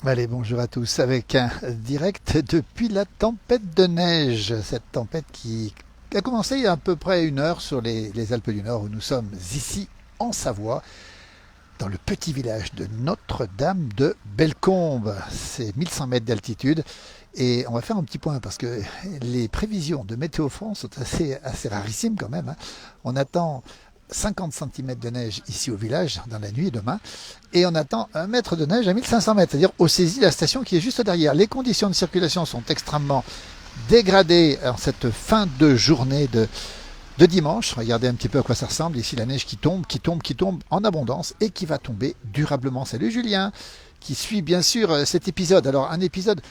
Allez, bonjour à tous, avec un direct depuis la tempête de neige. Cette tempête qui a commencé il y a à peu près une heure sur les Alpes du Nord, où nous sommes ici en Savoie, dans le petit village de Notre-Dame de Bellecombe. C'est 1100 mètres d'altitude. Et on va faire un petit point parce que les prévisions de Météo France sont assez rarissimes quand même, hein. On attend 50 cm de neige ici au village dans la nuit demain, et on attend 1 mètre de neige à 1500 mètres, c'est-à-dire au saisie, la station qui est juste derrière. Les conditions de circulation sont extrêmement dégradées en cette fin de journée de dimanche. Regardez un petit peu à quoi ça ressemble. Ici, la neige qui tombe, qui tombe, qui tombe en abondance et qui va tomber durablement. Salut Julien, qui suit bien sûr cet épisode. Alors, un épisode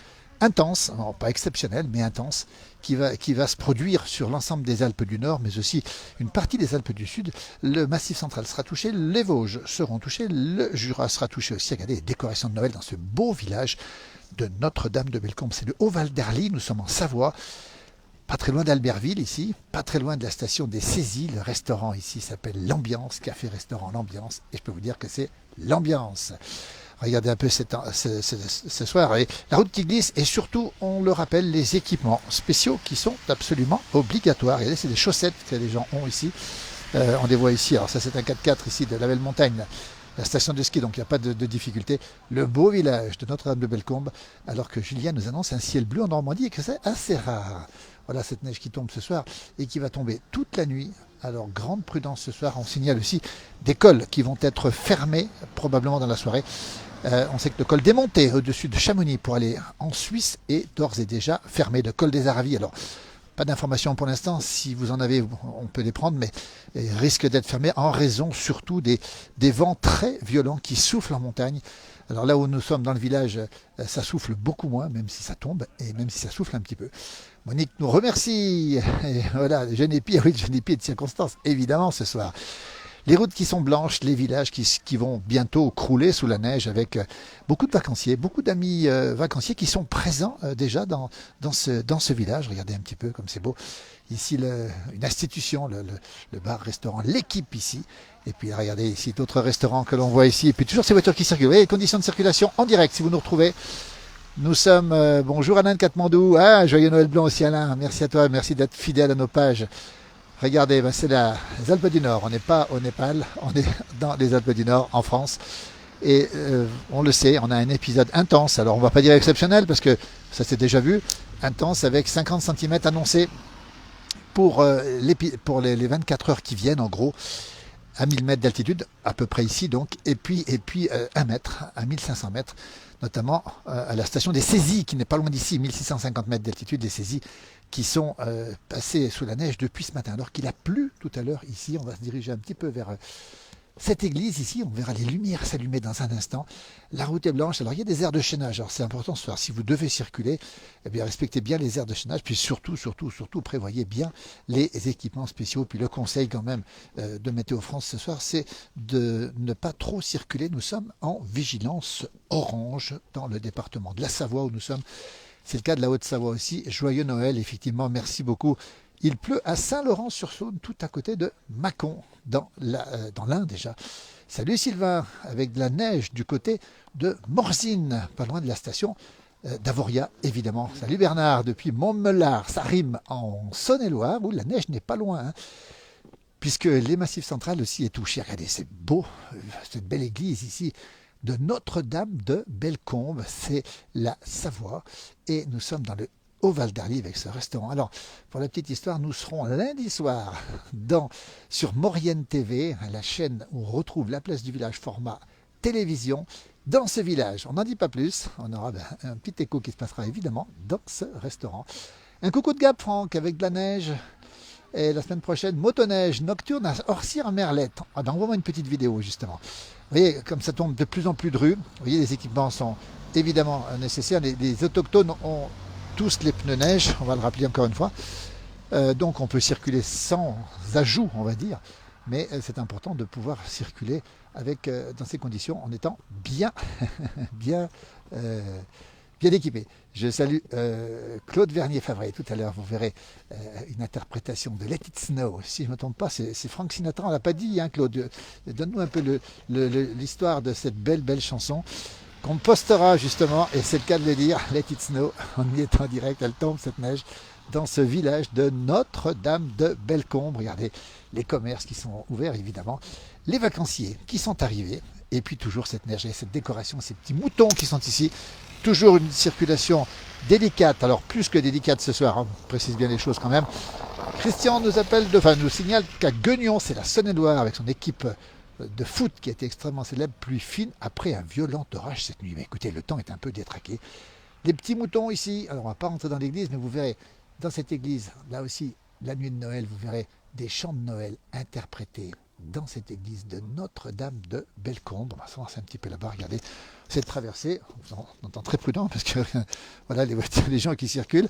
intense, non, pas exceptionnel, mais intense, qui va se produire sur l'ensemble des Alpes du Nord, mais aussi une partie des Alpes du Sud. Le Massif central sera touché, les Vosges seront touchés, le Jura sera touché aussi. Regardez les décorations de Noël dans ce beau village de Notre-Dame de Bellecombe. C'est le Haut-Val d'Arly, nous sommes en Savoie, pas très loin d'Albertville ici, pas très loin de la station des Saisies. Le restaurant ici s'appelle l'Ambiance, café-restaurant l'Ambiance, et je peux vous dire que c'est l'ambiance. Regardez un peu ce soir, et la route qui glisse, et surtout, on le rappelle, les équipements spéciaux qui sont absolument obligatoires. Regardez, c'est des chaussettes que les gens ont ici. On les voit ici. Alors ça, c'est un 4x4 ici de la Belle Montagne, la station de ski, donc il n'y a pas de difficulté. Le beau village de Notre-Dame de Bellecombe, alors que Julien nous annonce un ciel bleu en Normandie et que c'est assez rare. Voilà cette neige qui tombe ce soir et qui va tomber toute la nuit. Alors grande prudence ce soir. On signale aussi des cols qui vont être fermés probablement dans la soirée. On sait que le col des Montées au-dessus de Chamonix pour aller en Suisse est d'ores et déjà fermé. Le col des Aravis. Alors, pas d'informations pour l'instant. Si vous en avez, on peut les prendre, mais il risque d'être fermé en raison surtout des vents très violents qui soufflent en montagne. Alors là où nous sommes dans le village, ça souffle beaucoup moins, même si ça tombe et même si ça souffle un petit peu. Monique nous remercie. Et voilà, Genépi, oui, Genépi de circonstance, évidemment, ce soir. Les routes qui sont blanches, les villages qui vont bientôt crouler sous la neige, avec beaucoup de vacanciers, beaucoup d'amis vacanciers qui sont présents déjà dans ce village. Regardez un petit peu comme c'est beau. Ici, une institution, le bar-restaurant, l'équipe ici. Et puis regardez ici d'autres restaurants que l'on voit ici. Et puis toujours ces voitures qui circulent. Vous voyez les conditions de circulation en direct si vous nous retrouvez. Nous sommes, bonjour Alain de Katmandou. Ah, joyeux Noël blanc aussi Alain. Merci à toi, merci d'être fidèle à nos pages. Regardez, ben c'est les Alpes du Nord. On n'est pas au Népal, on est dans les Alpes du Nord, en France. Et on le sait, on a un épisode intense. Alors on ne va pas dire exceptionnel parce que ça s'est déjà vu. Intense avec 50 cm annoncés pour les 24 heures qui viennent, en gros, à 1000 mètres d'altitude, à peu près ici donc. Et puis 1 mètre, à 1500 mètres, notamment à la station des Saisies, qui n'est pas loin d'ici, 1650 mètres d'altitude, des Saisies qui sont passées sous la neige depuis ce matin. Alors qu'il a plu tout à l'heure ici, on va se diriger un petit peu vers cette église ici, on verra les lumières s'allumer dans un instant. La route est blanche, alors il y a des aires de chaînage, alors c'est important ce soir, si vous devez circuler, eh bien respectez bien les aires de chaînage, puis surtout, prévoyez bien les équipements spéciaux. Puis le conseil quand même de Météo France ce soir, c'est de ne pas trop circuler. Nous sommes en vigilance orange dans le département de la Savoie où nous sommes. C'est le cas de la Haute-Savoie aussi. Joyeux Noël, effectivement, merci beaucoup. Il pleut à Saint-Laurent-sur-Saône, tout à côté de Mâcon, dans l'Ain déjà. Salut Sylvain, avec de la neige du côté de Morzine, pas loin de la station d'Avoria, évidemment. Salut Bernard, depuis Montmelard, ça rime en Saône-et-Loire, où la neige n'est pas loin, hein, puisque les Massifs centrales aussi est touché. Regardez, c'est beau, cette belle église ici, de Notre-Dame de Bellecombe, c'est la Savoie, et nous sommes dans le Haut-Val d'Arly avec ce restaurant. Alors, pour la petite histoire, nous serons lundi soir sur Maurienne TV, la chaîne où on retrouve la place du village format télévision, dans ce village. On n'en dit pas plus, on aura un petit écho qui se passera évidemment dans ce restaurant. Un coucou de Gap Franck avec de la neige. Et la semaine prochaine, motoneige nocturne à Orcières-Merlette. Ah ben, envoie-moi une petite vidéo justement. Vous voyez, comme ça tombe de plus en plus de rues. Vous voyez, les équipements sont évidemment nécessaires. Les autochtones ont tous les pneus neige, on va le rappeler encore une fois. Donc on peut circuler sans ajout, on va dire. Mais c'est important de pouvoir circuler dans ces conditions en étant bien, bien, bien équipé. Je salue Claude Vernier-Favret. Tout à l'heure, vous verrez une interprétation de Let It Snow. Si je ne me trompe pas, c'est Frank Sinatra. On ne l'a pas dit, hein, Claude. Donne-nous un peu l'histoire de cette belle chanson. qu'on postera justement, et c'est le cas de le dire, Let It Snow, on y est en direct, elle tombe cette neige, dans ce village de Notre-Dame de Bellecombe. Regardez les commerces qui sont ouverts évidemment, les vacanciers qui sont arrivés, et puis toujours cette neige et cette décoration, ces petits moutons qui sont ici, toujours une circulation délicate, alors plus que délicate ce soir, on précise bien les choses quand même. Christian nous nous signale qu'à Guignon, c'est la Saône-et-Loire avec son équipe de foot qui a été extrêmement célèbre, pluie fine après un violent orage cette nuit. Mais écoutez, le temps est un peu détraqué. Les petits moutons ici, alors on ne va pas rentrer dans l'église, mais vous verrez dans cette église, là aussi, la nuit de Noël, vous verrez des chants de Noël interprétés dans cette église de Notre-Dame de Bellecombe. On va s'avancer un petit peu là-bas, regardez cette traversée, on entend très prudent parce que voilà les voitures, les gens qui circulent,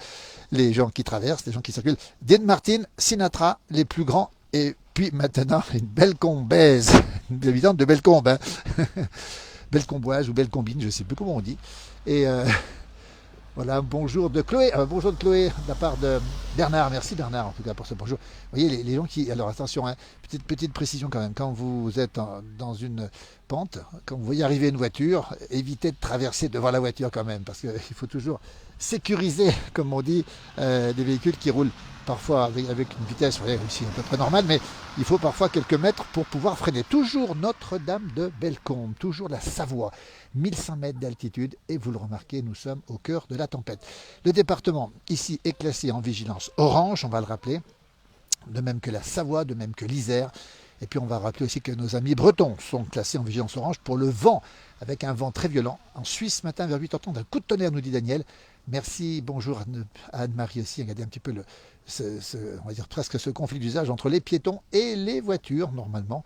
les gens qui traversent, les gens qui circulent. Dean Martin, Sinatra, les plus grands, et puis maintenant une Bellecombaise, une habitante de Bellecombe, hein. Bellecomboise ou Bellecombine, je ne sais plus comment on dit. Et voilà, bonjour de Chloé, de la part de Bernard. Merci Bernard en tout cas pour ce bonjour. Vous voyez les gens qui... Alors attention, hein, petite précision quand même, quand vous êtes dans une pente, quand vous voyez arriver une voiture, évitez de traverser devant la voiture quand même, parce qu'il faut toujours sécuriser, comme on dit, des véhicules qui roulent parfois avec une vitesse aussi à peu près normale, mais il faut parfois quelques mètres pour pouvoir freiner. Toujours Notre-Dame de Bellecombe, toujours la Savoie, 1100 mètres d'altitude, et vous le remarquez, nous sommes au cœur de la tempête. Le département ici est classé en vigilance orange, on va le rappeler, de même que la Savoie, de même que l'Isère. Et puis on va rappeler aussi que nos amis bretons sont classés en vigilance orange pour le vent, avec un vent très violent. En Suisse, ce matin, vers 8h30, un coup de tonnerre, nous dit Daniel. Merci, bonjour à Anne-Marie aussi. Regardez un petit peu on va dire presque ce conflit d'usage entre les piétons et les voitures, normalement.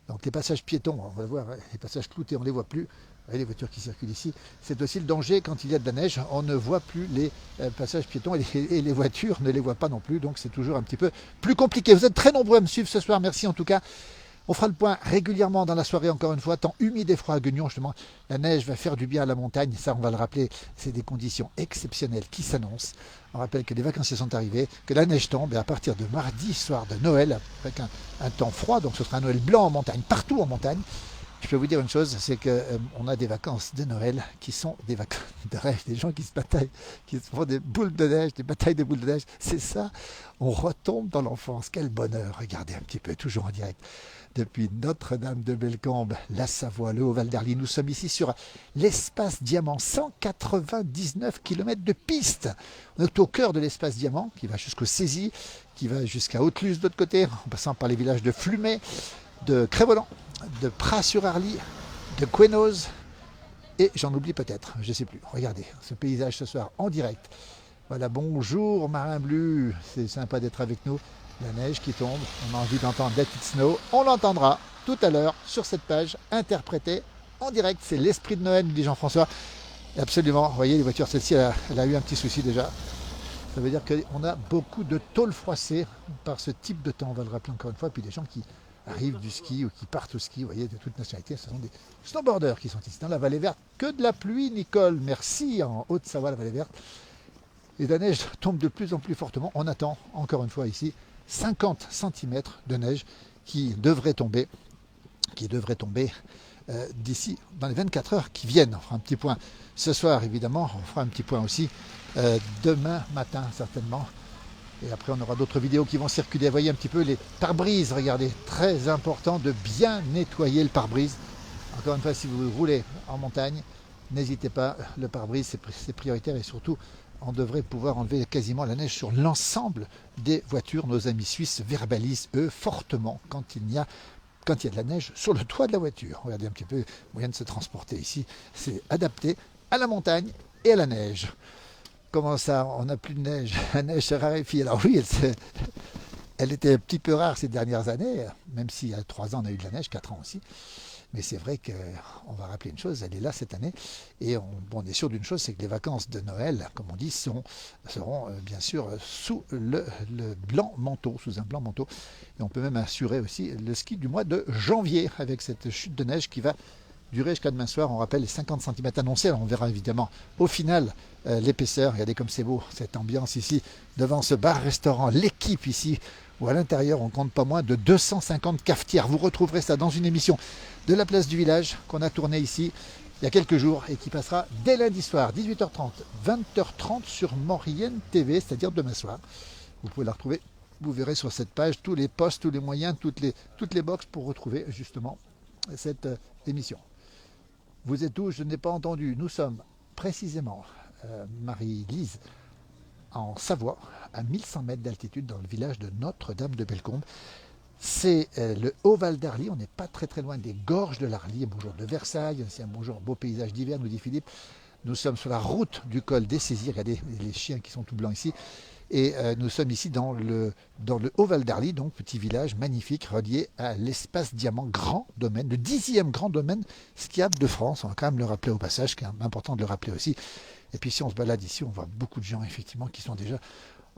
Donc les passages piétons, on va le voir, les passages cloutés, on ne les voit plus. Les voitures qui circulent ici, c'est aussi le danger quand il y a de la neige, on ne voit plus les passages piétons et les voitures ne les voient pas non plus, donc c'est toujours un petit peu plus compliqué. Vous êtes très nombreux à me suivre ce soir, merci en tout cas. On fera le point régulièrement dans la soirée, encore une fois, temps humide et froid à Guignon, justement. La neige va faire du bien à la montagne, ça on va le rappeler, c'est des conditions exceptionnelles qui s'annoncent. On rappelle que les vacanciers sont arrivés, que la neige tombe, et à partir de mardi, soir de Noël, avec un temps froid, donc ce sera un Noël blanc en montagne, partout en montagne. Je peux vous dire une chose, c'est qu'on a des vacances de Noël qui sont des vacances de rêve, des gens qui se bataillent, qui se font des boules de neige, des batailles de boules de neige. C'est ça, on retombe dans l'enfance. Quel bonheur, regardez un petit peu, toujours en direct. Depuis Notre-Dame de Bellecombe, la Savoie, le Haut-Val d'Arly, nous sommes ici sur l'espace Diamant, 199 km de piste. On est au cœur de l'espace Diamant, qui va jusqu'au Cézy, qui va jusqu'à Haute-Luz de l'autre côté, en passant par les villages de Flumet, de Crévolan, de Pras-sur-Arly, de Quenoz, et j'en oublie peut-être, je ne sais plus. Regardez ce paysage ce soir en direct. Voilà, bonjour Marin Bleu, c'est sympa d'être avec nous. La neige qui tombe, on a envie d'entendre Let It Snow, on l'entendra tout à l'heure sur cette page interprétée en direct. C'est l'esprit de Noël, nous dit Jean-François. Absolument, vous voyez les voitures, celle-ci elle a eu un petit souci déjà. Ça veut dire qu'on a beaucoup de tôles froissées par ce type de temps, on va le rappeler encore une fois, puis des gens qui arrivent du ski ou qui partent au ski, vous voyez, de toute nationalité, ce sont des snowboarders qui sont ici dans la vallée verte. Que de la pluie, Nicole, merci, en Haute-Savoie, la vallée verte. Et la neige tombe de plus en plus fortement. On attend, encore une fois ici, 50 cm de neige qui devrait tomber d'ici dans les 24 heures qui viennent. On fera un petit point ce soir, évidemment. On fera un petit point aussi demain matin, certainement. Et après, on aura d'autres vidéos qui vont circuler. Vous voyez un petit peu les pare-brises. Regardez, très important de bien nettoyer le pare-brise. Encore une fois, si vous roulez en montagne, n'hésitez pas. Le pare-brise, c'est prioritaire. Et surtout, on devrait pouvoir enlever quasiment la neige sur l'ensemble des voitures. Nos amis suisses verbalisent, eux, fortement quand il y a de la neige sur le toit de la voiture. Regardez un petit peu le moyen de se transporter ici. C'est adapté à la montagne et à la neige. Comment ça, on n'a plus de neige? La neige se raréfie. Alors oui, elle était un petit peu rare ces dernières années, même s'il y a 3 ans on a eu de la neige, 4 ans aussi. Mais c'est vrai qu'on va rappeler une chose, elle est là cette année. Et on est sûr d'une chose, c'est que les vacances de Noël, comme on dit, seront bien sûr sous le blanc manteau, sous un blanc manteau. Et on peut même assurer aussi le ski du mois de janvier avec cette chute de neige qui va durer jusqu'à demain soir. On rappelle les 50 cm annoncés. Alors on verra évidemment au final l'épaisseur. Regardez comme c'est beau, cette ambiance ici, devant ce bar-restaurant. L'équipe ici, où à l'intérieur on compte pas moins de 250 cafetières. Vous retrouverez ça dans une émission de la place du village qu'on a tournée ici il y a quelques jours et qui passera dès lundi soir, 18h30, 20h30 sur Maurienne TV, c'est-à-dire demain soir. Vous pouvez la retrouver, vous verrez sur cette page tous les posts, tous les moyens, toutes les box pour retrouver justement cette émission. Vous êtes où? Je n'ai pas entendu. Nous sommes précisément, Marie-Lise, en Savoie, à 1100 mètres d'altitude, dans le village de Notre-Dame-de-Bellecombe. C'est le Haut-Val d'Arly, on n'est pas très très loin des gorges de l'Arly. Bonjour de Versailles, c'est un bonjour, beau paysage d'hiver, nous dit Philippe. Nous sommes sur la route du col des Saisies, regardez les chiens qui sont tout blancs ici. Et nous sommes ici dans le Haut-Val d'Arly, donc petit village magnifique relié à l'espace Diamant, grand domaine, le 10e grand domaine skiable de France. On va quand même le rappeler au passage, c'est important de le rappeler aussi. Et puis si on se balade ici, on voit beaucoup de gens effectivement qui sont déjà...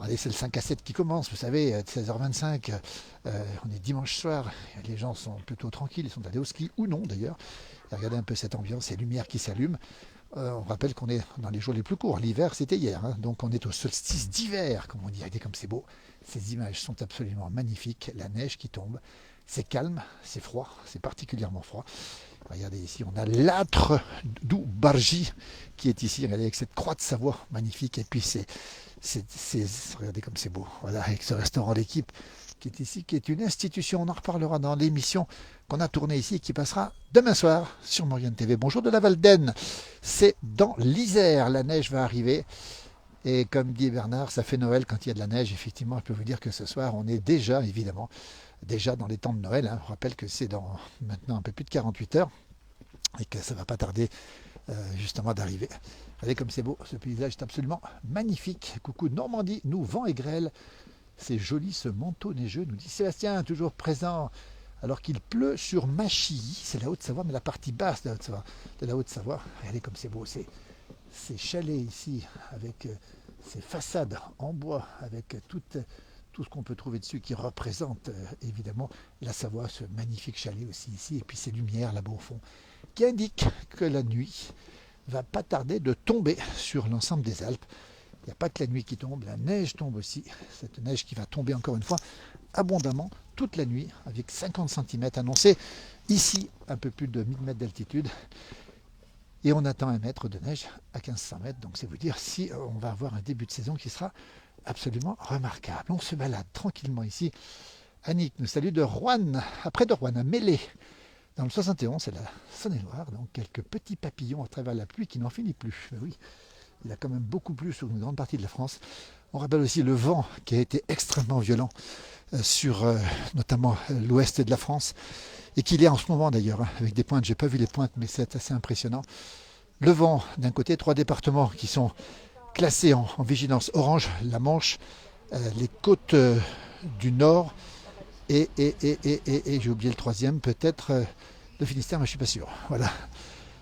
Allez, c'est le 5 à 7 qui commence, vous savez, à 16h25, on est dimanche soir, les gens sont plutôt tranquilles, ils sont allés au ski, ou non d'ailleurs. Regardez un peu cette ambiance, ces lumières qui s'allument. On rappelle qu'on est dans les jours les plus courts, l'hiver c'était hier, hein, donc on est au solstice d'hiver, comme on dit, regardez comme c'est beau. Ces images sont absolument magnifiques, la neige qui tombe, c'est calme, c'est froid, c'est particulièrement froid. Regardez ici, on a l'âtre d'Oubargy qui est ici, regardez avec cette croix de Savoie magnifique, et puis regardez comme c'est beau, voilà, avec ce restaurant L'équipe qui est ici, qui est une institution, on en reparlera dans l'émission qu'on a tournée ici, qui passera demain soir sur Maurienne TV. Bonjour de la Valdaine, c'est dans l'Isère, la neige va arriver, et comme dit Bernard, ça fait Noël quand il y a de la neige, effectivement, je peux vous dire que ce soir, on est déjà, évidemment, déjà dans les temps de Noël, hein. Je rappelle que c'est dans maintenant un peu plus de 48 heures, et que ça ne va pas tarder justement d'arriver. Regardez comme c'est beau, ce paysage est absolument magnifique. Coucou Normandie, nous, vent et grêle. C'est joli ce manteau neigeux, nous dit Sébastien, toujours présent. Alors qu'il pleut sur Machy, c'est la Haute-Savoie, mais la partie basse de la Haute-Savoie. Regardez comme c'est beau, ces chalets ici, avec ces façades en bois, avec tout ce qu'on peut trouver dessus qui représente évidemment la Savoie, ce magnifique chalet aussi ici, et puis ces lumières là-bas au fond, qui indiquent que la nuit va pas tarder de tomber sur l'ensemble des Alpes. Il n'y a pas que la nuit qui tombe, la neige tombe aussi. Cette neige qui va tomber encore une fois abondamment toute la nuit avec 50 cm annoncés ici, un peu plus de 1000 mètres d'altitude. Et on attend 1 mètre de neige à 1500 mètres. Donc c'est vous dire si on va avoir un début de saison qui sera absolument remarquable. On se balade tranquillement ici. Annick nous salue de Roanne, après de Roanne, à Mélé. Dans le 71, c'est la Saône-et-Loire, donc quelques petits papillons à travers la pluie qui n'en finit plus. Mais oui, il a quand même beaucoup plu sur une grande partie de la France. On rappelle aussi le vent qui a été extrêmement violent sur notamment l'ouest de la France, et qu'il y a en ce moment d'ailleurs, hein, avec des pointes, j'ai pas vu les pointes, mais c'est assez impressionnant. Le vent, d'un côté, 3 départements qui sont classés en vigilance orange, la Manche, les côtes du Nord, et j'ai oublié le 3e, peut-être le Finistère, mais je ne suis pas sûr. Voilà.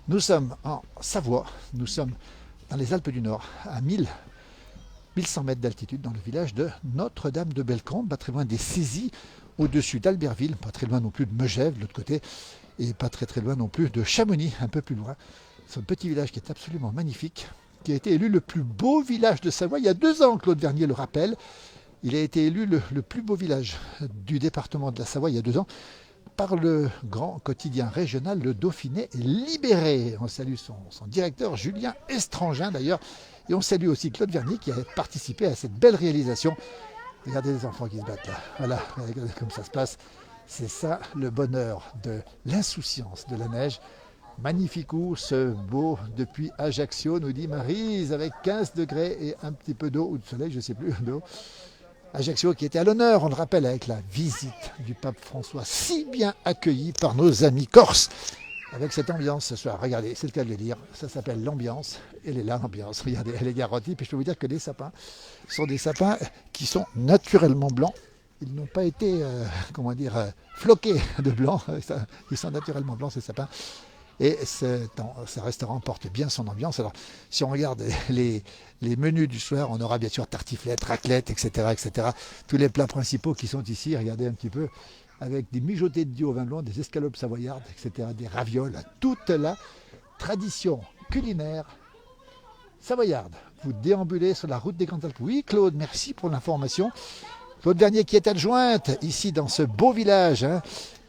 Nous sommes en Savoie, nous sommes dans les Alpes du Nord, à 1100 mètres d'altitude, dans le village de Notre-Dame-de-Bellecombe, pas très loin des Saisies, au-dessus d'Albertville, pas très loin non plus de Megève, de l'autre côté, et pas très loin non plus de Chamonix, un peu plus loin. C'est un petit village qui est absolument magnifique, qui a été élu le plus beau village de Savoie il y a 2 ans, Claude Vernier le rappelle. Il a été élu le plus beau village du département de la Savoie il y a 2 ans par le grand quotidien régional, le Dauphiné Libéré. On salue son directeur, Julien Estrangin d'ailleurs, et on salue aussi Claude Vernier qui a participé à cette belle réalisation. Regardez les enfants qui se battent là, voilà, regardez comme ça se passe. C'est ça le bonheur de l'insouciance de la neige. Magnifique ce beau depuis Ajaccio, nous dit Maryse, avec 15 degrés et un petit peu d'eau, ou de soleil, je ne sais plus, d'eau. Ajaccio qui était à l'honneur, on le rappelle, avec la visite du pape François, si bien accueilli par nos amis corses, avec cette ambiance ce soir. Regardez, c'est le cas de le dire, ça s'appelle l'ambiance, elle est là l'ambiance, regardez, elle est garantie, puis je peux vous dire que les sapins sont des sapins qui sont naturellement blancs, ils n'ont pas été, floqués de blanc, ils sont naturellement blancs ces sapins. Et ce restaurant porte bien son ambiance. Alors, si on regarde les menus du soir, on aura bien sûr tartiflette, raclette, etc., etc. Tous les plats principaux qui sont ici, regardez un petit peu, avec des mijotés de Dieu au vin blanc, des escalopes savoyardes, etc., des ravioles, toute la tradition culinaire savoyarde. Vous déambulez sur la route des Grandes Alpes. Oui, Claude, merci pour l'information. Claude Vernier qui est adjointe ici dans ce beau village, hein,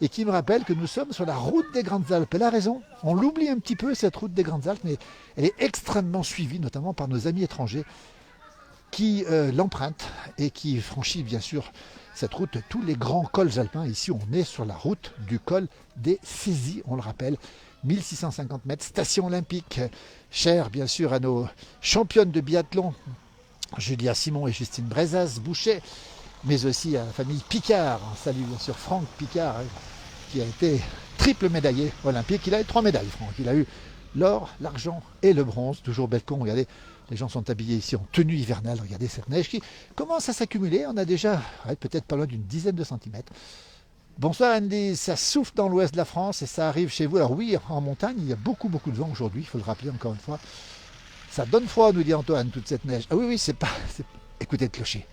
et qui me rappelle que nous sommes sur la route des Grandes Alpes. Elle a raison, on l'oublie un petit peu cette route des Grandes Alpes, mais elle est extrêmement suivie, notamment par nos amis étrangers qui l'empruntent et qui franchissent bien sûr cette route, tous les grands cols alpins. Ici on est sur la route du col des Saisies, on le rappelle, 1650 mètres, station olympique, chère bien sûr à nos championnes de biathlon, Julia Simon et Justine Brezas-Boucher, mais aussi à la famille Picard. On salue bien sûr Franck Picard, qui a été triple médaillé olympique. Il a eu 3 médailles, Franck. Il a eu l'or, l'argent et le bronze. Toujours Bellecombe, regardez, les gens sont habillés ici en tenue hivernale. Regardez cette neige qui commence à s'accumuler. On a déjà peut-être pas loin d'une dizaine de centimètres. Bonsoir Andy, ça souffle dans l'ouest de la France et ça arrive chez vous. Alors oui, en montagne, il y a beaucoup de vent aujourd'hui, il faut le rappeler encore une fois. Ça donne froid, nous dit Antoine, toute cette neige. Ah oui, oui, c'est pas... Écoutez le clocher.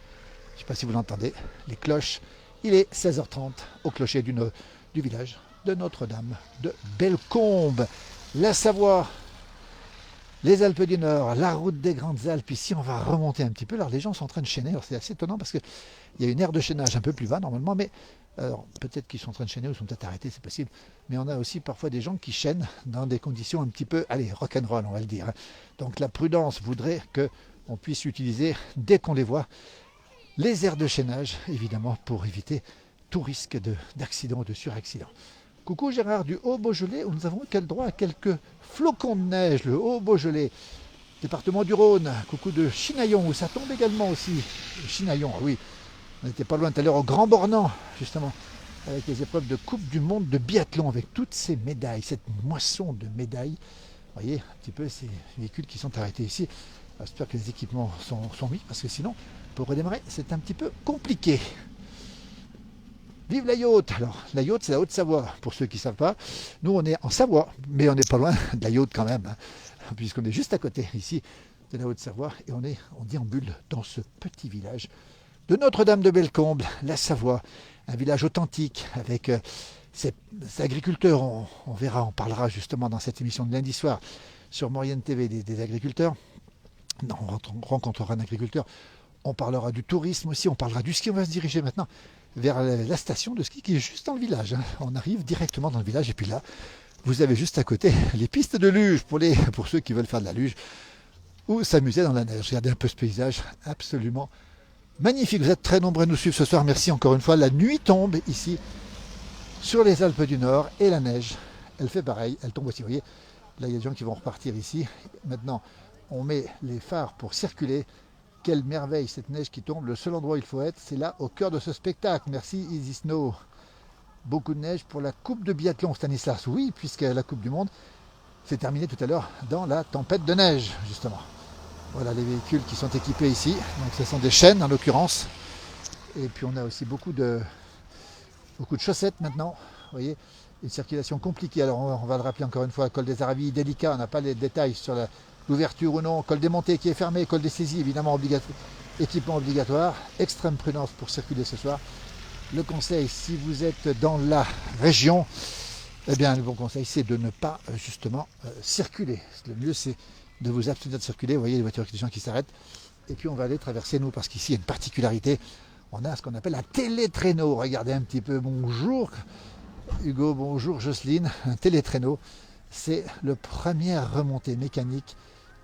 Je ne sais pas si vous l'entendez. Les cloches, il est 16h30 au clocher du village de Notre-Dame de Bellecombe. La Savoie, les Alpes du Nord, la route des Grandes Alpes. Ici, on va remonter un petit peu. Alors les gens sont en train de chaîner. Alors c'est assez étonnant parce qu'il y a une aire de chaînage un peu plus bas normalement, mais alors, peut-être qu'ils sont en train de chaîner ou sont peut-être arrêtés, c'est possible. Mais on a aussi parfois des gens qui chaînent dans des conditions un petit peu, allez, rock'n'roll, on va le dire. Donc la prudence voudrait qu'on puisse utiliser, dès qu'on les voit, les aires de chaînage, évidemment, pour éviter tout risque d'accident ou de suraccident. Coucou Gérard du Haut-Beaujolais, où nous avons eu le droit à quelques flocons de neige, le Haut-Beaujolais, département du Rhône. Coucou de Chinaillon, où ça tombe également aussi. Chinaillon, oui. On n'était pas loin tout à l'heure au Grand Bornand, justement, avec les épreuves de Coupe du Monde de biathlon, avec toutes ces médailles, cette moisson de médailles. Vous voyez un petit peu ces véhicules qui sont arrêtés ici. J'espère que les équipements sont mis, parce que sinon, pour redémarrer, c'est un petit peu compliqué. Vive la Yaute! Alors, la Yaute, c'est la Haute-Savoie, pour ceux qui ne savent pas. Nous, on est en Savoie, mais on n'est pas loin de la Yaute quand même, hein, puisqu'on est juste à côté, ici, de la Haute-Savoie, et on déambule dans ce petit village de Notre-Dame de Bellecombe, la Savoie, un village authentique avec ces agriculteurs. On verra, on parlera justement dans cette émission de lundi soir sur Maurienne TV des agriculteurs. Non, on rencontrera un agriculteur. On parlera du tourisme aussi, on parlera du ski. On va se diriger maintenant vers la station de ski qui est juste dans le village. On arrive directement dans le village et puis là, vous avez juste à côté les pistes de luge pour ceux qui veulent faire de la luge ou s'amuser dans la neige. Regardez un peu ce paysage absolument magnifique. Vous êtes très nombreux à nous suivre ce soir. Merci encore une fois. La nuit tombe ici sur les Alpes du Nord et la neige, elle fait pareil. Elle tombe aussi. Vous voyez, là il y a des gens qui vont repartir ici. Maintenant, on met les phares pour circuler. Quelle merveille cette neige qui tombe. Le seul endroit où il faut être, c'est là au cœur de ce spectacle. Merci Easy Snow. Beaucoup de neige pour la Coupe de biathlon, Stanislas. Oui, puisque la Coupe du Monde s'est terminée tout à l'heure dans la tempête de neige, justement. Voilà les véhicules qui sont équipés ici. Donc ce sont des chaînes en l'occurrence. Et puis on a aussi beaucoup de chaussettes maintenant. Vous voyez, une circulation compliquée. Alors on va le rappeler encore une fois, col des Aravis, délicat. On n'a pas les détails sur l'ouverture ou non. Col des Montées qui est fermé. Col des Saisies, évidemment, équipement obligatoire. Extrême prudence pour circuler ce soir. Le conseil, si vous êtes dans la région, eh bien le bon conseil c'est de ne pas justement circuler. Le mieux c'est de vous abstenir de circuler. Vous voyez les voitures, des gens qui s'arrêtent. Et puis on va aller traverser nous, parce qu'ici il y a une particularité. On a ce qu'on appelle un télétraîneau. Regardez un petit peu. Bonjour Hugo, bonjour Jocelyne. Un télétraîneau, c'est le première remontée mécanique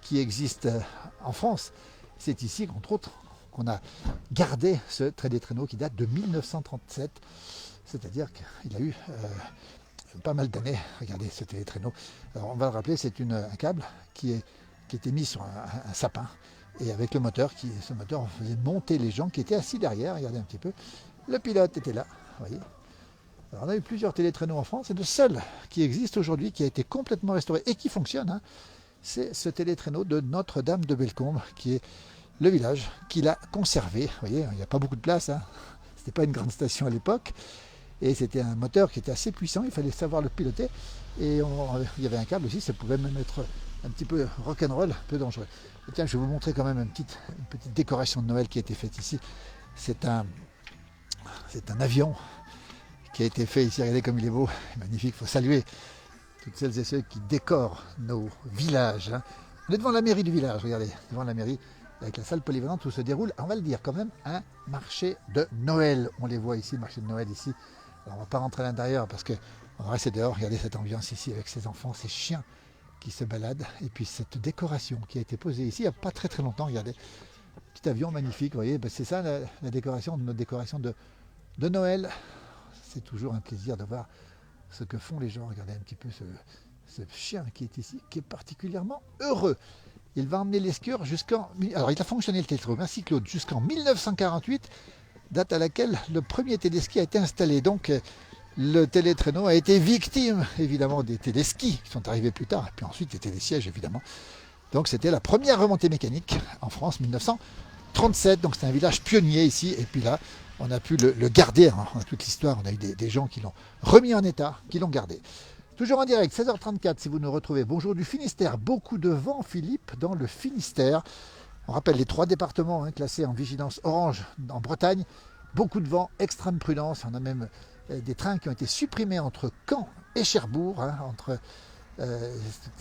qui existe en France. C'est ici, entre autres, qu'on a gardé ce télétraîneau qui date de 1937. C'est-à-dire qu'il a eu pas mal d'années. Regardez ce télétraîneau. Alors on va le rappeler, c'est un câble qui était mis sur un sapin. Et avec le moteur, ce moteur, on faisait monter les gens qui étaient assis derrière. Regardez un petit peu. Le pilote était là. Voyez. Alors on a eu plusieurs télétraîneaux en France. Et le seul qui existe aujourd'hui, qui a été complètement restauré et qui fonctionne, hein, c'est ce télétraîneau de Notre-Dame de Bellecombe, qui est le village qui l'a conservé. Vous voyez, il n'y a pas beaucoup de place. Hein. Ce n'était pas une grande station à l'époque. Et c'était un moteur qui était assez puissant. Il fallait savoir le piloter. Et il y avait un câble aussi. Ça pouvait même être un petit peu rock'n'roll, un peu dangereux. Et tiens, je vais vous montrer quand même une petite décoration de Noël qui a été faite ici. C'est un avion qui a été fait ici. Regardez comme il est beau, magnifique. Il faut saluer toutes celles et ceux qui décorent nos villages. Hein. On est devant la mairie du village, regardez, devant la mairie, avec la salle polyvalente où se déroule, on va le dire quand même, un marché de Noël. On les voit ici, marché de Noël ici, Alors, on va pas rentrer à l'intérieur parce qu'on va rester dehors. Regardez cette ambiance ici avec ces enfants, ces chiens qui se baladent. Et puis cette décoration qui a été posée ici il n'y a pas très très longtemps. Regardez, petit avion magnifique, vous voyez, ben, c'est ça la décoration, notre décoration de Noël. C'est toujours un plaisir de voir ce que font les gens. Regardez un petit peu ce chien qui est ici, qui est particulièrement heureux. Il va emmener l'escure jusqu'en... Alors il a fonctionné le télétraîneau, merci Claude, jusqu'en 1948, date à laquelle le premier téléski a été installé. Donc le télétraîneau a été victime évidemment des téléskis qui sont arrivés plus tard, et puis ensuite des télésièges évidemment. Donc c'était la première remontée mécanique en France, 1937. Donc c'est un village pionnier ici, et puis là on a pu le garder. Hein. On a toute l'histoire, on a eu des gens qui l'ont remis en état, qui l'ont gardé. Toujours en direct, 16h34 si vous nous retrouvez. Bonjour du Finistère, beaucoup de vent Philippe dans le Finistère. On rappelle les 3 départements classés en vigilance orange en Bretagne. Beaucoup de vent, extrême prudence. On a même des trains qui ont été supprimés entre Caen et Cherbourg, entre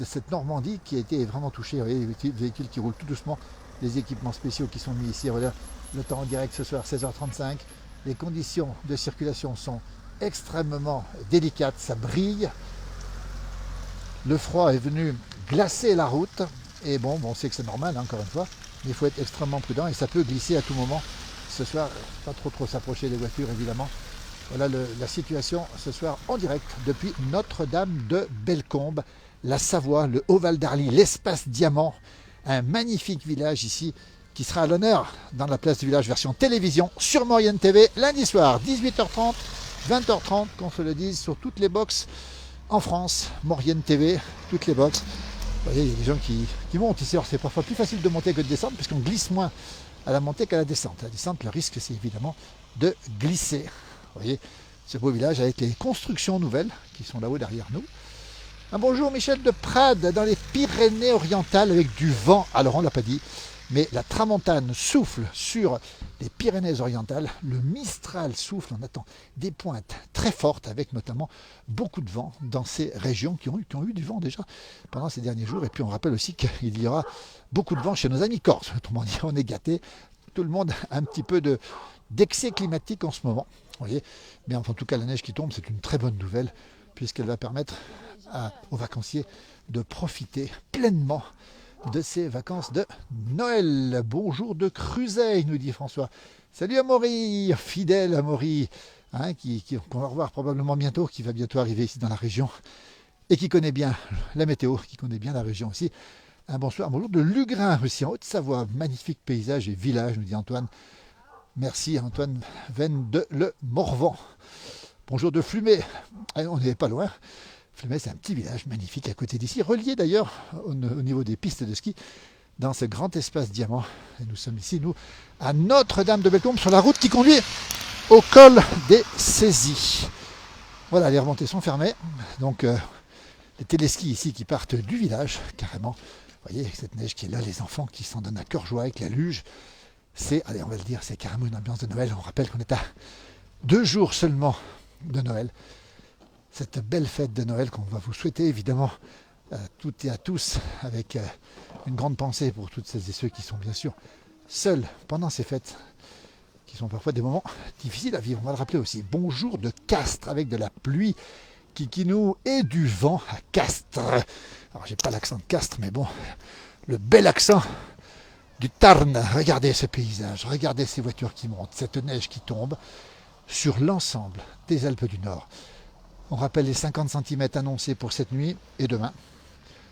cette Normandie qui a été vraiment touchée. Vous voyez, les véhicules qui roulent tout doucement, les équipements spéciaux qui sont mis ici. Voilà, le temps en direct ce soir, 16h35. Les conditions de circulation sont extrêmement délicates, ça brille. Le froid est venu glacer la route. Et bon, on sait que c'est normal, encore une fois. Mais il faut être extrêmement prudent et ça peut glisser à tout moment. Ce soir, pas trop s'approcher des voitures, évidemment. Voilà la situation ce soir en direct depuis Notre-Dame de Bellecombe, la Savoie, le Haut-Val d'Arly, l'espace Diamant. Un magnifique village ici qui sera à l'honneur dans la place du village version télévision sur Maurienne TV lundi soir, 18h30, 20h30, qu'on se le dise, sur toutes les boxes en France, Maurienne TV, toutes les boxes. Vous voyez, il y a des gens qui montent ici. Alors c'est parfois plus facile de monter que de descendre puisqu'on glisse moins à la montée qu'à la descente. La descente, le risque, c'est évidemment de glisser. Vous voyez, ce beau village avec les constructions nouvelles qui sont là-haut derrière nous. Un bonjour Michel de Prades, dans les Pyrénées-Orientales avec du vent. Alors on ne l'a pas dit, mais la tramontane souffle sur les Pyrénées-Orientales. Le Mistral souffle, on attend des pointes très fortes avec notamment beaucoup de vent dans ces régions qui ont eu du vent déjà pendant ces derniers jours. Et puis on rappelle aussi qu'il y aura beaucoup de vent chez nos amis corses. Autrement dit, on est gâtés. Tout le monde a un petit peu d'excès climatique en ce moment. Vous voyez, mais en tout cas la neige qui tombe, c'est une très bonne nouvelle puisqu'elle va permettre aux vacanciers de profiter pleinement de ces vacances de Noël. Bonjour de Cruzeil, nous dit François. Salut Amaury, fidèle Amaury, qu'on va revoir probablement bientôt, qui va bientôt arriver ici dans la région et qui connaît bien la météo, qui connaît bien la région aussi. Un bonsoir, bonjour de Lugrin aussi en Haute-Savoie. Magnifique paysage et village, nous dit Antoine. Merci Antoine Venn de Le Morvan. Bonjour de Flumet, on n'est pas loin. Flumet, c'est un petit village magnifique à côté d'ici, relié d'ailleurs au niveau des pistes de ski, dans ce grand espace Diamant. Et nous sommes ici, nous, à Notre-Dame de Bellecombe, sur la route qui conduit au col des Saisies. Voilà, les remontées sont fermées. Donc, les téléskis ici qui partent du village, carrément. Vous voyez, avec cette neige qui est là, les enfants qui s'en donnent à cœur joie avec la luge. Allez, on va le dire, c'est carrément une ambiance de Noël. On rappelle qu'on est à 2 jours seulement de Noël. Cette belle fête de Noël qu'on va vous souhaiter évidemment à toutes et à tous, avec une grande pensée pour toutes celles et ceux qui sont bien sûr seuls pendant ces fêtes, qui sont parfois des moments difficiles à vivre. On va le rappeler aussi. Bonjour de Castres, avec de la pluie qui nous et du vent à Castres. Alors j'ai pas l'accent de Castres, mais bon, le bel accent du Tarn. Regardez ce paysage, regardez ces voitures qui montent, cette neige qui tombe sur l'ensemble des Alpes du Nord. On rappelle les 50 cm annoncés pour cette nuit et demain.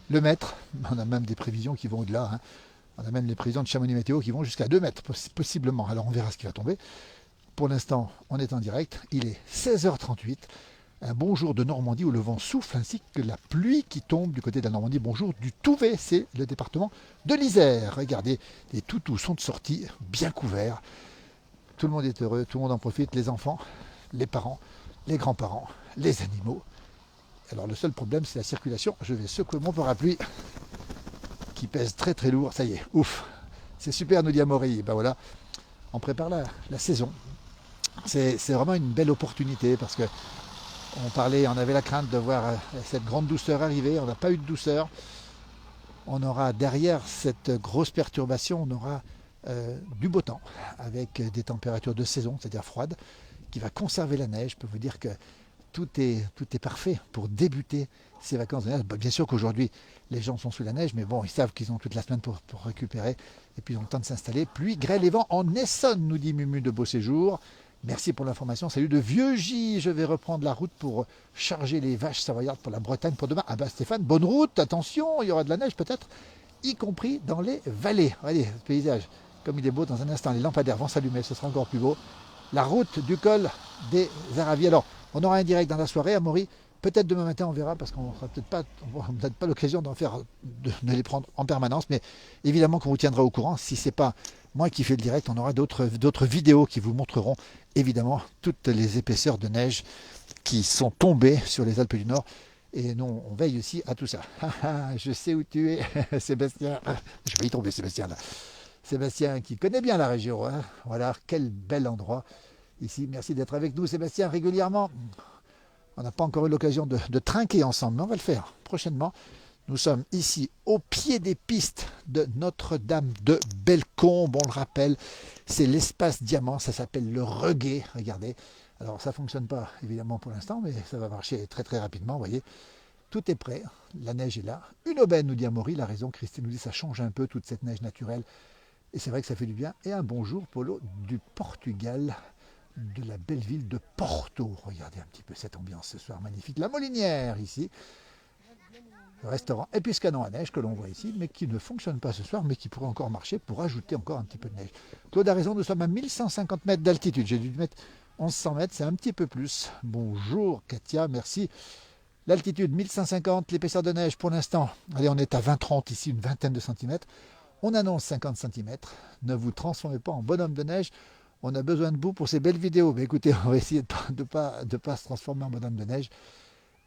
Le mètre, on a même des prévisions qui vont au-delà. On a même les prévisions de Chamonix Météo qui vont jusqu'à 2 mètres, possiblement. Alors on verra ce qui va tomber. Pour l'instant, on est en direct. Il est 16h38. Un bon jour de Normandie où le vent souffle ainsi que la pluie qui tombe du côté de la Normandie. Bonjour du Touvet, c'est le département de l'Isère. Regardez, les toutous sont de sortie, bien couverts. Tout le monde est heureux, tout le monde en profite, les enfants, les parents, les grands-parents, les animaux. Alors le seul problème, c'est la circulation. Je vais secouer mon parapluie qui pèse très très lourd. Ça y est, ouf. C'est super, nous dit Amaury. Ben voilà, on prépare la saison. C'est vraiment une belle opportunité parce que on avait la crainte de voir cette grande douceur arriver. On n'a pas eu de douceur. On aura derrière cette grosse perturbation, on aura du beau temps avec des températures de saison, c'est-à-dire froides, qui va conserver la neige. Je peux vous dire que tout est parfait pour débuter ces vacances de neige. Bien sûr qu'aujourd'hui, les gens sont sous la neige, mais bon, ils savent qu'ils ont toute la semaine pour récupérer. Et puis ils ont le temps de s'installer. Pluie, grêle et vent en Essonne, nous dit Mumu de Beau Séjour. Merci pour l'information. Salut de Vieux J. Je vais reprendre la route pour charger les vaches savoyardes pour la Bretagne pour demain. Ah bah Stéphane, bonne route, attention, il y aura de la neige peut-être, y compris dans les vallées. Regardez, ce paysage, comme il est beau dans un instant. Les lampadaires vont s'allumer, ce sera encore plus beau. La route du col des Aravis. Alors, on aura un direct dans la soirée à Maury. Peut-être demain matin, on verra, parce qu'on n'aura peut-être pas l'occasion de les prendre en permanence. Mais évidemment qu'on vous tiendra au courant. Si ce n'est pas moi qui fais le direct, on aura d'autres vidéos qui vous montreront évidemment toutes les épaisseurs de neige qui sont tombées sur les Alpes du Nord. Et nous, on veille aussi à tout ça. Je sais où tu es, Sébastien. Je vais y tomber, Sébastien, là. Sébastien qui connaît bien la région. Hein. Voilà, quel bel endroit ici. Merci d'être avec nous, Sébastien, régulièrement. On n'a pas encore eu l'occasion de trinquer ensemble, mais on va le faire prochainement. Nous sommes ici au pied des pistes de Notre-Dame de Bellecombe. On le rappelle, c'est l'espace diamant, ça s'appelle le Reguet. Regardez. Alors ça ne fonctionne pas évidemment pour l'instant, mais ça va marcher très très rapidement. Vous voyez, tout est prêt, la neige est là. Une aubaine, nous dit Amaury, la raison, Christine nous dit ça change un peu toute cette neige naturelle. Et c'est vrai que ça fait du bien. Et un bonjour, Polo, du Portugal, de la belle ville de Porto. Regardez un petit peu cette ambiance ce soir magnifique. La Molinière ici. Le restaurant. Et puis ce canon à neige que l'on voit ici, mais qui ne fonctionne pas ce soir, mais qui pourrait encore marcher pour ajouter encore un petit peu de neige. Claude a raison, nous sommes à 1150 mètres d'altitude. J'ai dû mettre 1100 mètres, c'est un petit peu plus. Bonjour Katia, merci. L'altitude 1150, l'épaisseur de neige pour l'instant. Allez, on est à 20-30 ici, une vingtaine de centimètres. On annonce 50 cm. Ne vous transformez pas en bonhomme de neige. On a besoin de vous pour ces belles vidéos. Mais écoutez, on va essayer de pas se transformer en bonhomme de neige.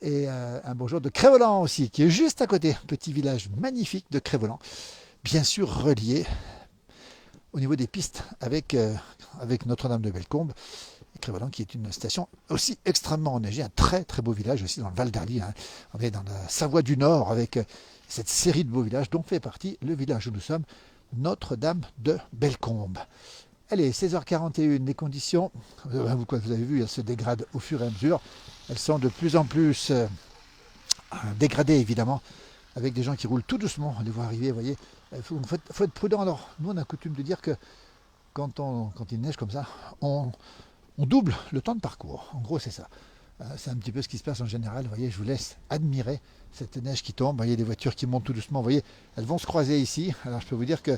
Et un bonjour de Crévolan aussi, qui est juste à côté. Petit village magnifique de Crévolan. Bien sûr relié au niveau des pistes avec Notre-Dame de Bellecombe. Crévolan qui est une station aussi extrêmement enneigée. Un très très beau village aussi dans le Val d'Arly. Hein. On est dans la Savoie du Nord avec cette série de beaux villages dont fait partie le village où nous sommes, Notre-Dame de Bellecombe. Allez, 16h41, les conditions, vous avez vu, elles se dégradent au fur et à mesure. Elles sont de plus en plus dégradées, évidemment, avec des gens qui roulent tout doucement. On les voit arriver, vous voyez. Il faut être prudent. Alors, nous, on a coutume de dire que quand il neige comme ça, on double le temps de parcours. En gros, c'est ça. C'est un petit peu ce qui se passe en général. Vous voyez, je vous laisse admirer cette neige qui tombe. Vous voyez, des voitures qui montent tout doucement. Vous voyez, elles vont se croiser ici. Alors, je peux vous dire que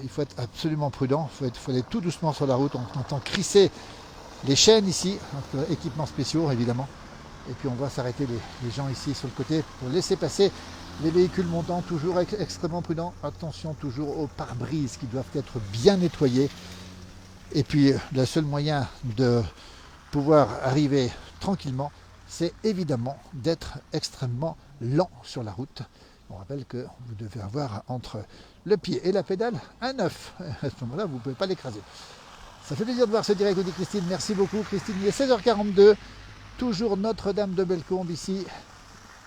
il faut être absolument prudent. Il faut aller tout doucement sur la route. On entend crisser les chaînes ici, équipements spéciaux évidemment. Et puis on va s'arrêter les gens ici sur le côté pour laisser passer les véhicules montants. Toujours extrêmement prudent. Attention toujours aux pare-brises qui doivent être bien nettoyés. Et puis le seul moyen de pouvoir arriver tranquillement, c'est évidemment d'être extrêmement lent sur la route. On rappelle que vous devez avoir entre le pied et la pédale un œuf. À ce moment-là, vous ne pouvez pas l'écraser. Ça fait plaisir de voir ce direct, vous dit Christine. Merci beaucoup Christine. Il est 16h42. Toujours Notre-Dame de Bellecombe ici.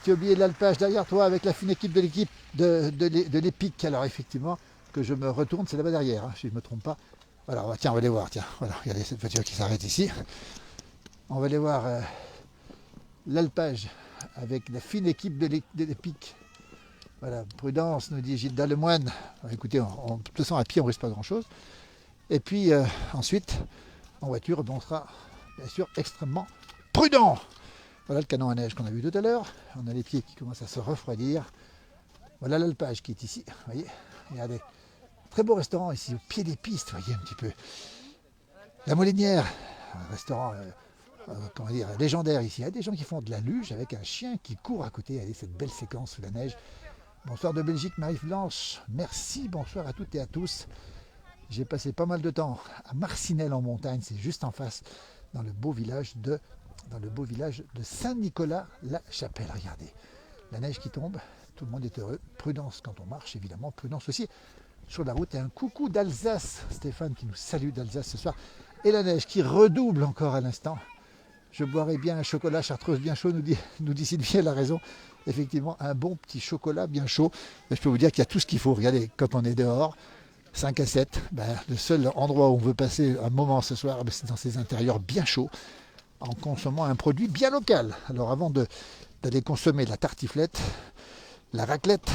Tu as oublié l'alpage derrière toi avec la fine équipe de l'Epic. Alors effectivement, que je me retourne, c'est là-bas derrière, hein, si je ne me trompe pas. Voilà, tiens, on va aller voir. Tiens, voilà, regardez cette voiture qui s'arrête ici. On va aller voir l'alpage avec la fine équipe de l'Epic. Voilà, prudence, nous dit Gilda Lemoine. Alors, écoutez, de toute façon, à pied, on ne risque pas grand-chose. Et puis, ensuite, en voiture, on sera, bien sûr, extrêmement prudent. Voilà le canon à neige qu'on a vu tout à l'heure. On a les pieds qui commencent à se refroidir. Voilà l'alpage qui est ici. Vous voyez, regardez. Très beau restaurant ici, au pied des pistes, vous voyez un petit peu. La Molinière, un restaurant légendaire ici. Il y a des gens qui font de la luge avec un chien qui court à côté. Regardez cette belle séquence sous la neige. Bonsoir de Belgique, Marie-Blanche. Merci, bonsoir à toutes et à tous. J'ai passé pas mal de temps à Marcinelle en montagne, c'est juste en face, dans le beau village de Saint-Nicolas-la-Chapelle. Regardez, la neige qui tombe, tout le monde est heureux. Prudence quand on marche, évidemment. Prudence aussi sur la route. Et un coucou d'Alsace, Stéphane qui nous salue d'Alsace ce soir. Et la neige qui redouble encore à l'instant. Je boirais bien un chocolat chartreuse bien chaud, nous dit Sylvie, elle a raison. Effectivement, un bon petit chocolat bien chaud. Et je peux vous dire qu'il y a tout ce qu'il faut. Regardez, quand on est dehors, 5 à 7, le seul endroit où on veut passer un moment ce soir, c'est dans ces intérieurs bien chauds, en consommant un produit bien local. Alors avant d'aller consommer la tartiflette, la raclette,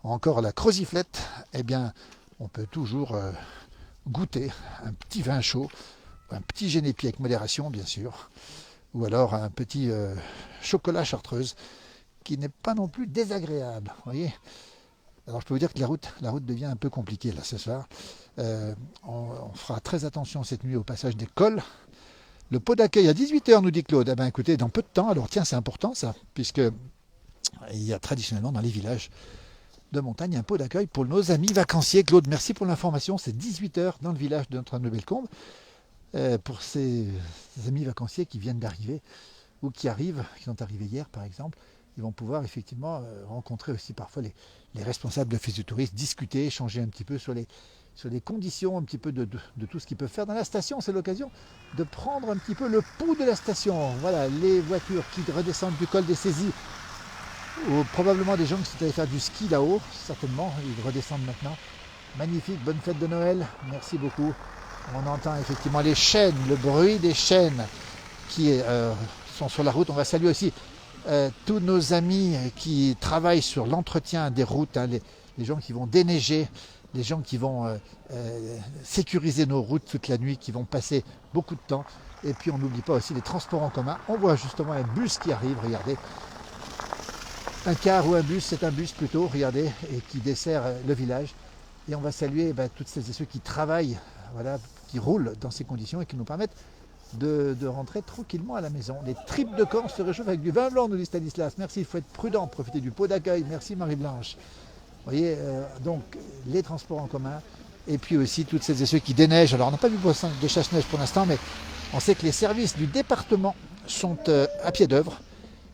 ou encore la croziflette, eh bien, on peut toujours goûter un petit vin chaud, un petit génépi avec modération, bien sûr, ou alors un petit chocolat chartreuse qui n'est pas non plus désagréable. Voyez. Alors je peux vous dire que la route devient un peu compliquée là ce soir. On fera très attention cette nuit au passage des cols. Le pot d'accueil à 18h, nous dit Claude. Eh bien, écoutez, dans peu de temps, alors tiens, c'est important ça, puisque il y a traditionnellement dans les villages de montagne un pot d'accueil pour nos amis vacanciers. Claude, merci pour l'information. C'est 18h dans le village de Notre-Dame de Bellecombe. Pour ces amis vacanciers qui viennent d'arriver ou qui sont arrivés hier par exemple, ils vont pouvoir effectivement rencontrer aussi parfois les responsables d'office de tourisme, discuter, échanger un petit peu sur les conditions un petit peu de tout ce qu'ils peuvent faire dans la station. C'est l'occasion de prendre un petit peu le pouls de la station. Voilà, les voitures qui redescendent du col des Saisies, ou probablement des gens qui sont allés faire du ski là-haut, certainement, ils redescendent maintenant. Magnifique, bonne fête de Noël, merci beaucoup. On entend effectivement les chaînes, le bruit des chaînes qui sont sur la route. On va saluer aussi tous nos amis qui travaillent sur l'entretien des routes, hein, les gens qui vont déneiger, les gens qui vont sécuriser nos routes toute la nuit, qui vont passer beaucoup de temps. Et puis on n'oublie pas aussi les transports en commun. On voit justement un bus qui arrive, regardez. Un car ou un bus, c'est un bus plutôt, regardez, et qui dessert le village. Et on va saluer toutes celles et ceux qui travaillent, voilà, qui roulent dans ces conditions et qui nous permettent de rentrer tranquillement à la maison. Les tripes de Caen se réchauffent avec du vin blanc, nous dit Stanislas. Merci, il faut être prudent, profiter du pot d'accueil. Merci Marie-Blanche. Vous voyez, donc les transports en commun, et puis aussi toutes celles et ceux qui déneigent. Alors on n'a pas vu de chasse-neige pour l'instant, mais on sait que les services du département sont à pied d'œuvre,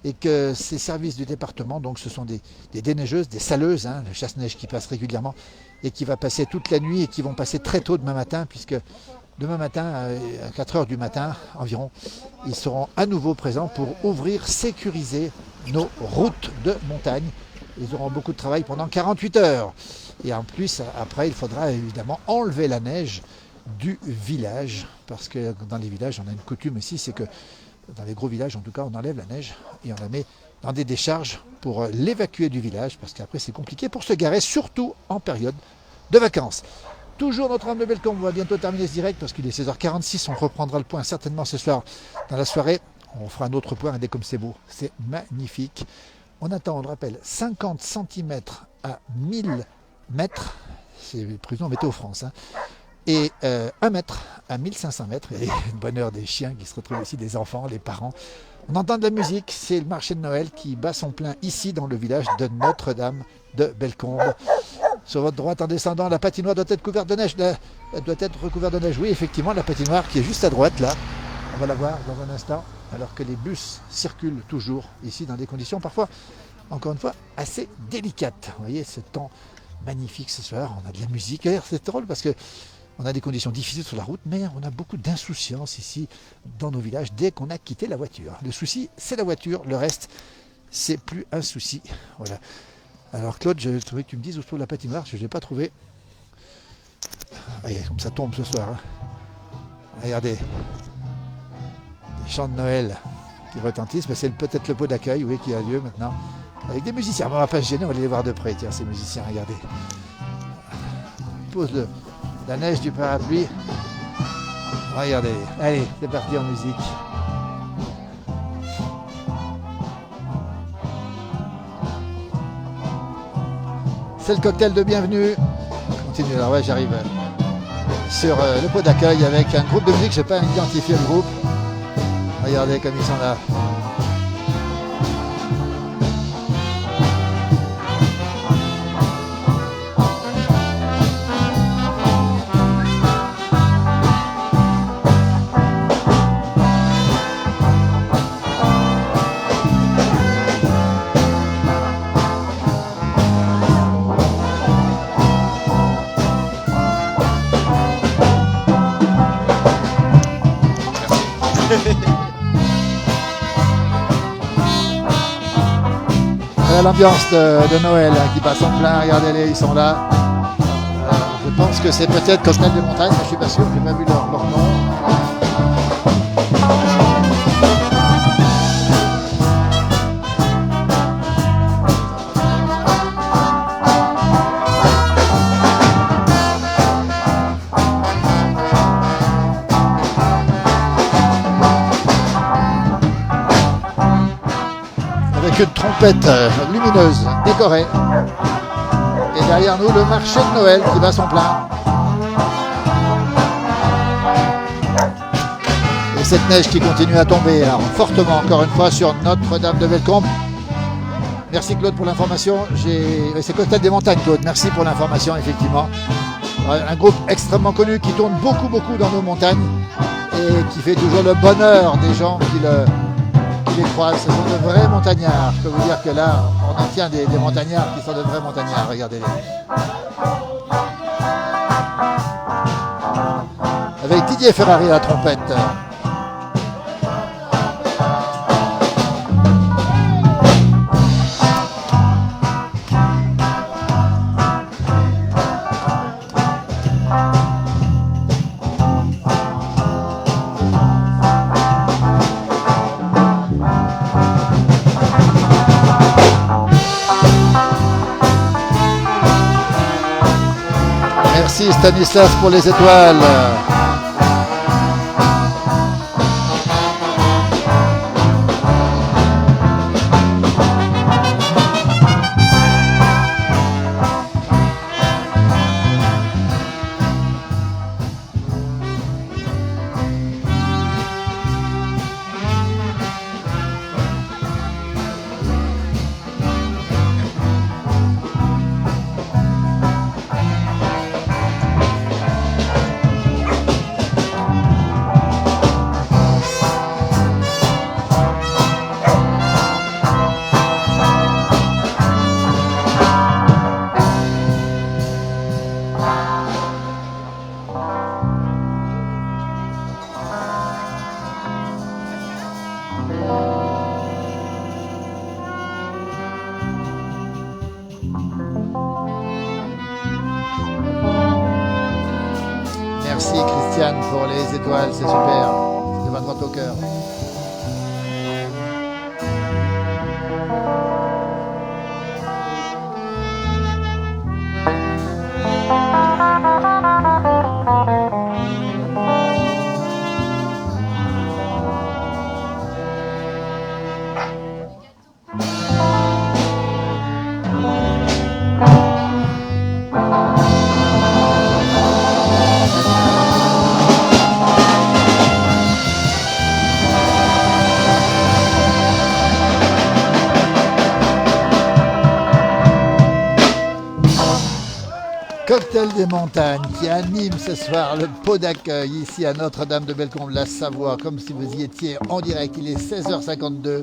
et que ces services du département, donc ce sont des déneigeuses, des saleuses, hein, le chasse-neige qui passe régulièrement, et qui va passer toute la nuit, et qui vont passer très tôt demain matin, puisque demain matin, à 4h du matin environ, ils seront à nouveau présents pour ouvrir, sécuriser nos routes de montagne. Ils auront beaucoup de travail pendant 48 heures. Et en plus, après, il faudra évidemment enlever la neige du village, parce que dans les villages, on a une coutume ici, c'est que dans les gros villages, en tout cas, on enlève la neige et on la met dans des décharges pour l'évacuer du village, parce qu'après, c'est compliqué pour se garer, surtout en période de vacances. Toujours Notre-Dame de Bellecombe, on va bientôt terminer ce direct, parce qu'il est 16h46, on reprendra le point certainement ce soir dans la soirée. On fera un autre point, regardez comme c'est beau, c'est magnifique. On attend, on le rappelle, 50 cm à 1000 mètres, c'est prévision Météo France, hein, et 1 mètre à 1500 mètres. Il y a le bonheur des chiens qui se retrouvent ici, des enfants, les parents. On entend de la musique, c'est le marché de Noël qui bat son plein ici dans le village de Notre-Dame de Bellecombe. Sur votre droite, en descendant, la patinoire doit être couverte de neige. Elle doit être recouverte de neige. Oui, effectivement, la patinoire qui est juste à droite, là. On va la voir dans un instant, alors que les bus circulent toujours ici dans des conditions parfois, encore une fois, assez délicates. Vous voyez, ce temps magnifique ce soir. On a de la musique. D'ailleurs, c'est drôle parce que on a des conditions difficiles sur la route, mais on a beaucoup d'insouciance ici dans nos villages dès qu'on a quitté la voiture. Le souci, c'est la voiture. Le reste, c'est plus un souci. Voilà. Alors Claude, je trouvais que tu me dises où se trouve la patinoire, parce que je ne l'ai pas trouvé. Voyez, comme ça tombe ce soir. Hein. Regardez. Les chants de Noël qui retentissent. C'est peut-être le pot d'accueil, oui, qui a lieu maintenant. Avec des musiciens. Bon, on ne va pas se gêner, on va aller les voir de près. Tiens, ces musiciens, regardez. Pose la neige du parapluie. Regardez. Allez, c'est parti en musique. C'est le cocktail de bienvenue. Continue, alors ouais, j'arrive sur le pot d'accueil avec un groupe de musique, je n'ai pas identifié le groupe. Regardez comme ils sont là. L'ambiance de Noël hein, qui passe en plein, regardez-les, ils sont là. Je pense que c'est peut-être Cocktail des Montagnes, mais je suis pas sûr, j'ai pas vu leur nom. Avec une trompette lumineuse, décorée. Et derrière nous, le marché de Noël qui bat son plein. Et cette neige qui continue à tomber alors, fortement, encore une fois, sur Notre-Dame de Bellecombe. Merci Claude pour l'information. C'est Cocktail des Montagnes, Claude. Merci pour l'information, effectivement. Un groupe extrêmement connu qui tourne beaucoup dans nos montagnes et qui fait toujours le bonheur des gens qui les croisent. Ce sont de vrais montagnards. Je peux vous dire que là, on en tient des montagnards qui sont de vrais montagnards. Regardez-les. Avec Didier Ferrari à la trompette. Merci Stanislas pour les étoiles. Merci Christiane pour les étoiles, c'est super. Ça va droit au cœur. Cocktail des Montagnes qui anime ce soir le pot d'accueil ici à Notre-Dame de Bellecombe, la Savoie, comme si vous y étiez en direct. Il est 16h52.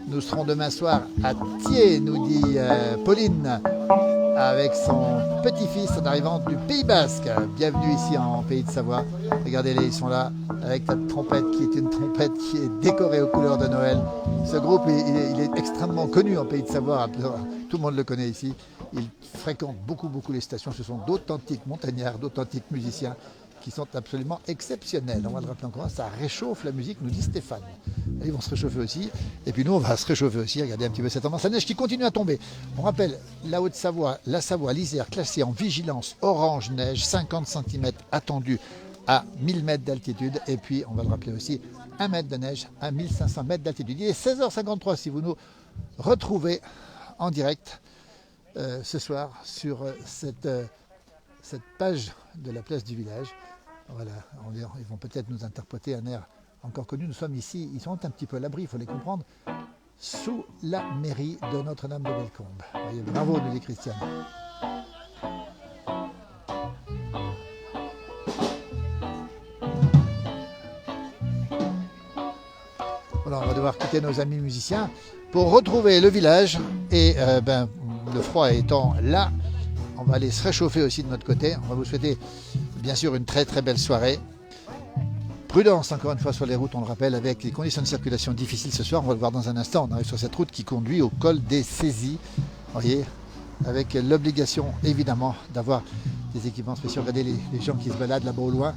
Nous serons demain soir à Thiers, nous dit Pauline, avec son petit-fils en arrivant du Pays Basque. Bienvenue ici en Pays de Savoie. Regardez-les, ils sont là avec cette trompette qui est une trompette qui est décorée aux couleurs de Noël. Ce groupe, il est extrêmement connu en Pays de Savoie. Tout le monde le connaît ici. Ils fréquentent beaucoup les stations. Ce sont d'authentiques montagnards, d'authentiques musiciens qui sont absolument exceptionnels. On va le rappeler encore, ça réchauffe la musique, nous dit Stéphane. Ils vont se réchauffer aussi. Et puis nous, on va se réchauffer aussi. Regardez un petit peu cette tendance. La neige qui continue à tomber. On rappelle, la Haute-Savoie, la Savoie, l'Isère, classée en vigilance orange neige, 50 cm attendus à 1000 mètres d'altitude. Et puis, on va le rappeler aussi, 1 mètre de neige à 1500 mètres d'altitude. Il est 16h53 si vous nous retrouvez en direct ce soir sur cette page de la place du village. Voilà, ils vont peut-être nous interpréter un air encore connu. Nous sommes ici, ils sont un petit peu à l'abri, il faut les comprendre, sous la mairie de Notre-Dame de Bellecombe. Voyez, bravo, nous dit Christiane. Voilà, on va devoir quitter nos amis musiciens pour retrouver le village et le froid étant là, on va aller se réchauffer aussi de notre côté. On va vous souhaiter bien sûr une très belle soirée. Prudence encore une fois sur les routes, on le rappelle, avec les conditions de circulation difficiles ce soir. On va le voir dans un instant. On arrive sur cette route qui conduit au col des Saisies. Vous voyez, avec l'obligation évidemment d'avoir des équipements spéciaux. Regardez les gens qui se baladent là-bas au loin,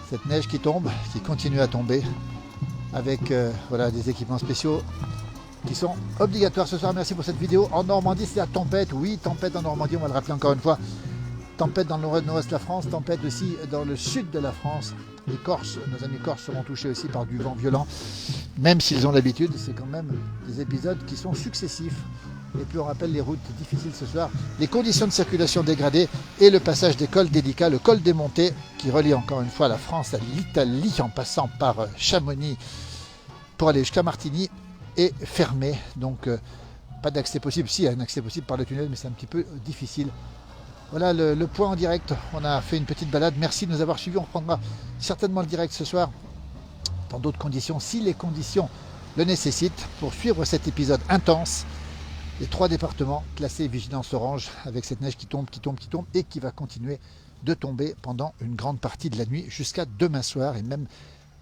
cette neige qui tombe, qui continue à tomber, avec voilà, des équipements spéciaux qui sont obligatoires ce soir. Merci pour cette vidéo. En Normandie, c'est la tempête. Oui, tempête en Normandie, on va le rappeler encore une fois. Tempête dans le nord-ouest de la France, tempête aussi dans le sud de la France. Les Corses, nos amis corses seront touchés aussi par du vent violent. Même s'ils ont l'habitude, c'est quand même des épisodes qui sont successifs. Et puis on rappelle les routes difficiles ce soir, les conditions de circulation dégradées et le passage des cols délicats, le col des montées qui relie encore une fois la France à l'Italie en passant par Chamonix pour aller jusqu'à Martigny est fermé. Donc pas d'accès possible. Si, il y a un accès possible par le tunnel, mais c'est un petit peu difficile. Voilà le point en direct. On a fait une petite balade. Merci de nous avoir suivis. On reprendra certainement le direct ce soir dans d'autres conditions, si les conditions le nécessitent, pour suivre cet épisode intense. Les 3 départements classés vigilance orange avec cette neige qui tombe et qui va continuer de tomber pendant une grande partie de la nuit jusqu'à demain soir et même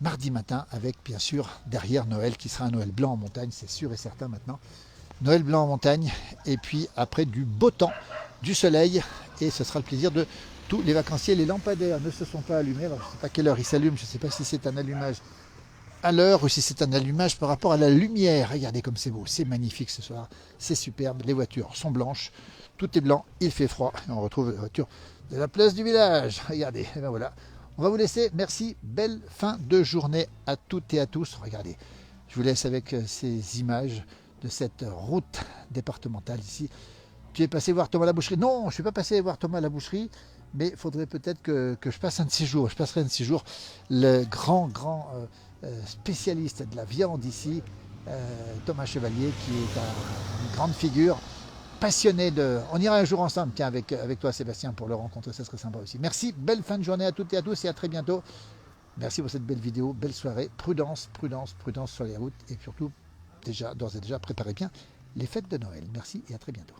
mardi matin avec bien sûr derrière Noël qui sera un Noël blanc en montagne, c'est sûr et certain maintenant. Noël blanc en montagne et puis après du beau temps, du soleil et ce sera le plaisir de tous les vacanciers. Les lampadaires ne se sont pas allumés, alors je ne sais pas à quelle heure ils s'allument, je ne sais pas si c'est un allumage à l'heure ou si c'est un allumage par rapport à la lumière. Regardez comme c'est beau, c'est magnifique ce soir, c'est superbe, les voitures sont blanches, tout est blanc, il fait froid et on retrouve la voiture de la place du village. Regardez, et ben voilà. On va vous laisser, merci, belle fin de journée à toutes et à tous. Regardez, je vous laisse avec ces images de cette route départementale ici. Tu es passé voir Thomas à la boucherie? Non, je ne suis pas passé voir Thomas à la boucherie, mais il faudrait peut-être que je passe un de ces jours. Je passerai un de ces jours. Le grand spécialiste de la viande ici, Thomas Chevalier, qui est une grande figure, passionné de... On ira un jour ensemble, tiens, avec toi Sébastien, pour le rencontrer, ça serait sympa aussi. Merci, belle fin de journée à toutes et à tous et à très bientôt. Merci pour cette belle vidéo, belle soirée. Prudence sur les routes et surtout, d'ores et déjà, préparez bien les fêtes de Noël. Merci et à très bientôt.